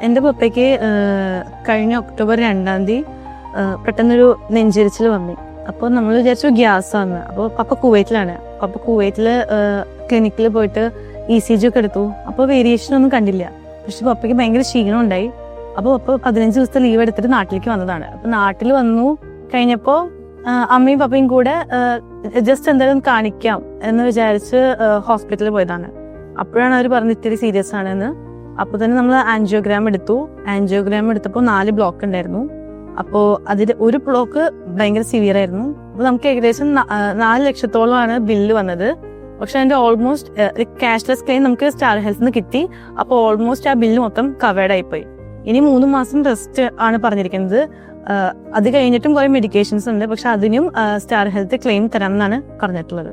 എൻ്റെ പപ്പയ്ക്ക് കഴിഞ്ഞ ഒക്ടോബർ 2 പെട്ടെന്നൊരു നെഞ്ചരിച്ചിൽ വന്നു. അപ്പോൾ നമ്മൾ വിചാരിച്ചു ഗ്യാസാണ്. അപ്പോൾ പപ്പ കുവൈറ്റിലാണ്. പപ്പ കുവൈറ്റിൽ ക്ലിനിക്കിൽ പോയിട്ട് ECG ഒക്കെ എടുത്തു. അപ്പോൾ വേരിയേഷൻ ഒന്നും കണ്ടില്ല. പക്ഷെ പപ്പയ്ക്ക് ഭയങ്കര ക്ഷീണം ഉണ്ടായി. അപ്പോൾ പപ്പ 15 ദിവസത്തെ ലീവ് എടുത്തിട്ട് നാട്ടിലേക്ക് വന്നതാണ്. അപ്പോൾ നാട്ടിൽ വന്നു കഴിഞ്ഞപ്പോൾ അമ്മയും പപ്പയും കൂടെ ജസ്റ്റ് എന്തായാലും കാണിക്കാം എന്ന് വിചാരിച്ച് ഹോസ്പിറ്റലിൽ പോയതാണ്. അപ്പോഴാണ് അവർ പറഞ്ഞത് ഇത്തിരി സീരിയസ് ആണെന്ന്. അപ്പോൾ തന്നെ നമ്മൾ ആൻജിയോഗ്രാം എടുത്തു. ആൻജിയോഗ്രാം എടുത്തപ്പോൾ 4 ബ്ലോക്ക് ഉണ്ടായിരുന്നു. അപ്പോൾ അതിൽ ഒരു ബ്ലോക്ക് ഭയങ്കര സിവിയർ ആയിരുന്നു. അപ്പോൾ നമുക്ക് ഏകദേശം 4 ലക്ഷത്തോളമാണ് ബില്ല് വന്നത്. പക്ഷെ അതിൻ്റെ ഓൾമോസ്റ്റ് ക്യാഷ്ലെസ് ക്ലെയിം നമുക്ക് സ്റ്റാർ ഹെൽത്ത് നിന്ന് കിട്ടി. അപ്പോൾ ഓൾമോസ്റ്റ് ആ ബില്ല് മൊത്തം കവേർഡ് ആയിപ്പോയി. ഇനി 3 മാസം റെസ്റ്റ് ആണ് പറഞ്ഞിരിക്കുന്നത്. അത് കഴിഞ്ഞിട്ടും കുറേ മെഡിക്കേഷൻസ് ഉണ്ട്. പക്ഷെ അതിനും സ്റ്റാർ ഹെൽത്ത് ക്ലെയിം തരാമെന്നാണ് പറഞ്ഞിട്ടുള്ളത്.